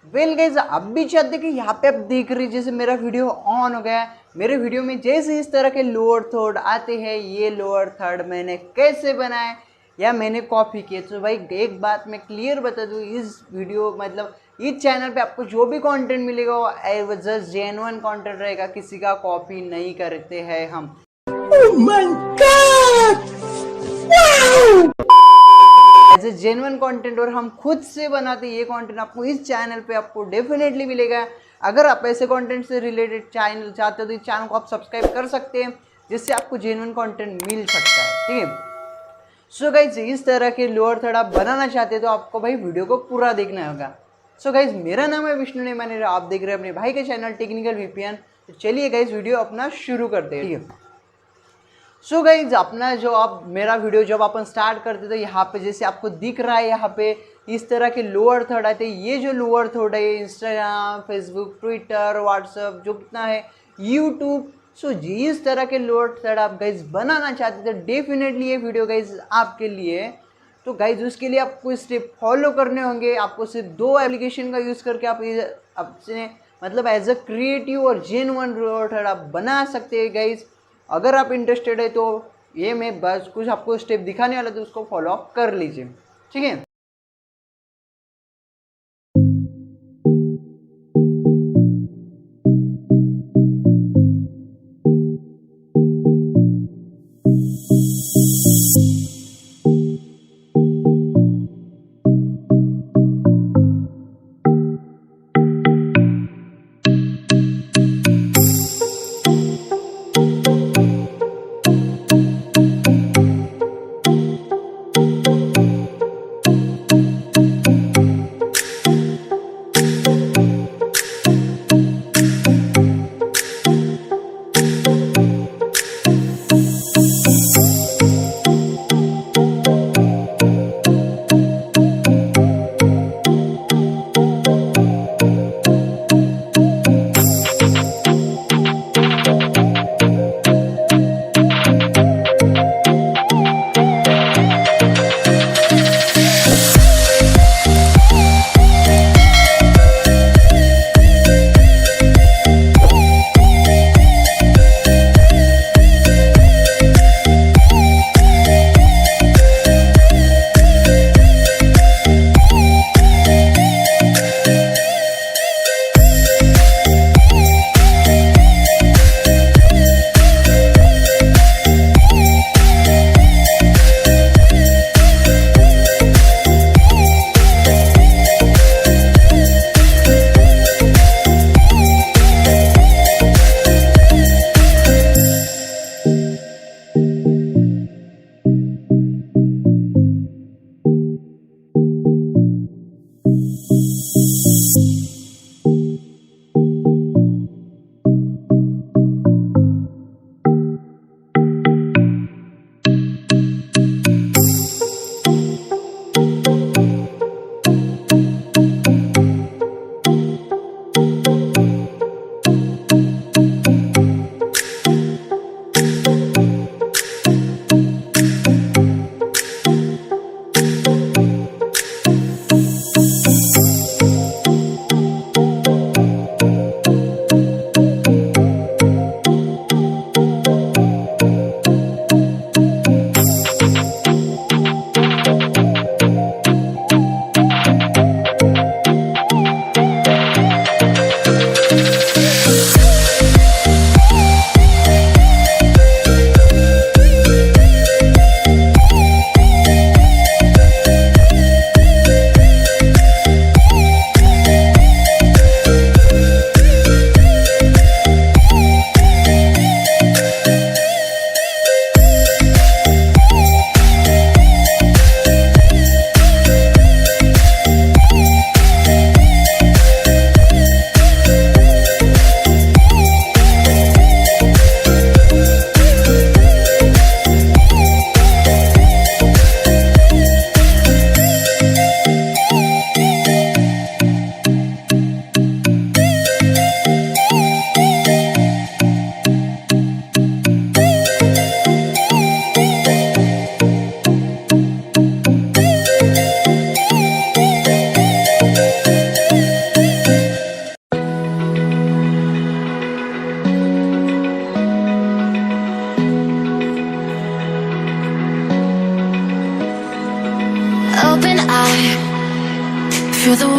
Well guys अब भी चाहते कि यहाँ पे आप देख रहे जैसे मेरा वीडियो ऑन हो गया है। मेरे वीडियो में जैसे इस तरह के लोअर थर्ड आते हैं, ये लोअर थर्ड मैंने कैसे बनाए या मैंने कॉपी किए। तो भाई एक बात मैं क्लियर बता दूँ, इस वीडियो मतलब इस चैनल पे आपको जो भी कंटेंट मिलेगा वो जस्ट जेन्युइन कंटेंट रहेगा, किसी का कॉपी नहीं करते हैं हम। Oh my God! Wow! As a genuine content और हम खुद से बनाते ये कंटेंट आपको इस चैनल पे आपको डेफिनेटली मिलेगा। अगर आप ऐसे कंटेंट से रिलेटेड चैनल चाहते हो तो इस चैनल को आप सब्सक्राइब कर सकते हैं, जिससे आपको जेन्युइन कंटेंट मिल सकता है। ठीक है, सो गाइज इस तरह के लोअर थर्ड आप बनाना चाहते हैं तो आपको भाई वीडियो को पूरा देखना होगा। सो गाइज मेरा नाम है विष्णु नेमाने, आप देख रहे हैं अपने भाई के चैनल टेक्निकल वीपीएन। तो चलिए गाइज वीडियो अपना शुरू करते हैं। ठीक है, सो गाइज अपना जो आप मेरा वीडियो जब अपन स्टार्ट करते तो यहाँ पे जैसे आपको दिख रहा है, यहाँ पे इस तरह के लोअर थर्ड आते हैं। ये जो लोअर थर्ड है इंस्टाग्राम, फेसबुक, ट्विटर, व्हाट्सअप जो कितना है, यूट्यूब। सो इस तरह के लोअर थर्ड आप गाइज बनाना चाहते थे, डेफिनेटली ये वीडियो गाइज आपके लिए। तो गाइज उसके लिए आपको स्टेप फॉलो करने होंगे। आपको सिर्फ 2 एप्लीकेशन का यूज़ करके आप अपने मतलब एज अ क्रिएटिव और जेन्युइन लोअर थर्ड आप बना सकते हैं गाइज। अगर आप इंटरेस्टेड है तो ये मैं बस कुछ आपको स्टेप दिखाने वाला तो उसको फॉलो अप कर लीजिए। ठीक है,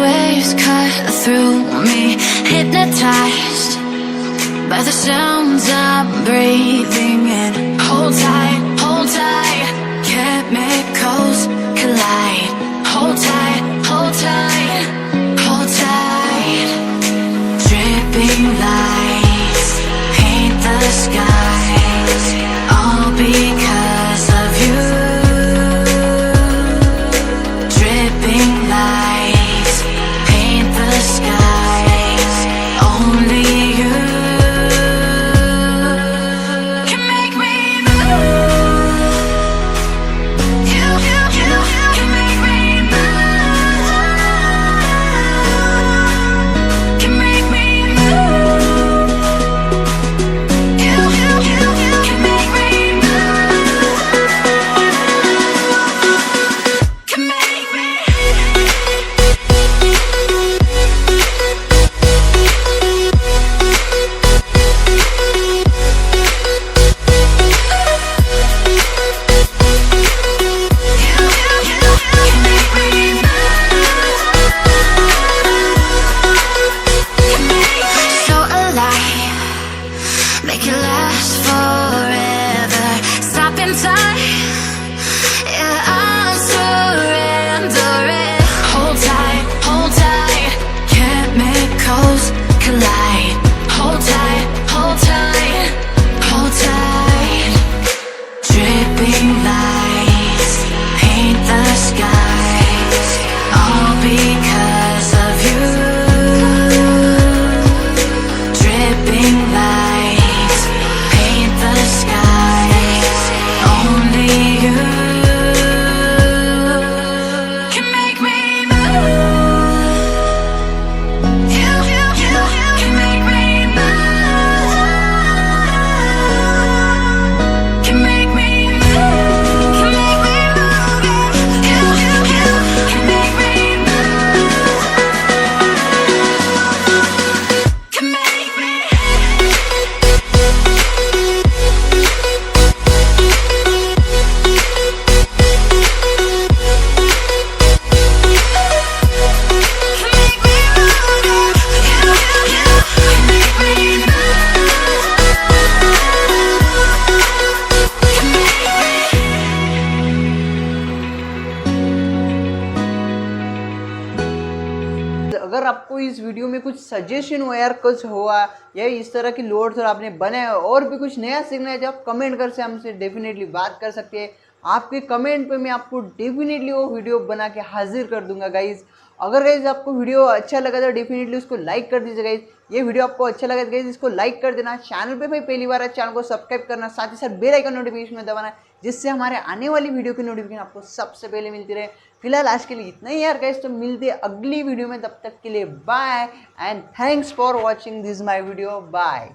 waves cut through me, hypnotized by the sounds I'm breathing in. Hold tight, chemicals collide. Hold tight, hold tight, hold tight. Dripping lights paint the skies, all because of you. Dripping lights paint the skies, only you can make me move. You can make me move. Can make me move. You can make me move. Can make me. So alive, make it last forever. Stop in time, yeah, I'm surrendering. Hold tight, chemicals collide. Hold tight, hold tight, hold tight. Dripping lights paint the skies, all because of you. Dripping lights paint the skies, only you can make me move. You can make me move. Can make me move. Can make me move. You can make me move. Can make me. अगर आपको इस video में कुछ suggestion हो यार, कुछ हुआ या इस तरह की लोड थोड़ा आपने बनाए और भी कुछ नया सीखना है, तो आप कमेंट कर से हमसे डेफिनेटली बात कर सकते हैं। आपके कमेंट पे मैं आपको डेफिनेटली वो वीडियो बना के हाजिर कर दूंगा गाइज। अगर गाइज आपको वीडियो अच्छा लगा तो डेफिनेटली उसको लाइक कर दीजिए गाइज। ये वीडियो आपको अच्छा लगा तो गाइज इसको लाइक कर देना। चैनल पे भाई पहली बार है, चैनल को सब्सक्राइब करना, साथ ही साथ बेल आइकन नोटिफिकेशन में दबाना, जिससे हमारे आने वाली वीडियो की नोटिफिकेशन आपको सबसे पहले मिलती रहे। फिलहाल आज के लिए इतना ही यार गाइज, तो मिलते हैं अगली वीडियो में, तब तक के लिए bye and thanks for watching this my video. Bye.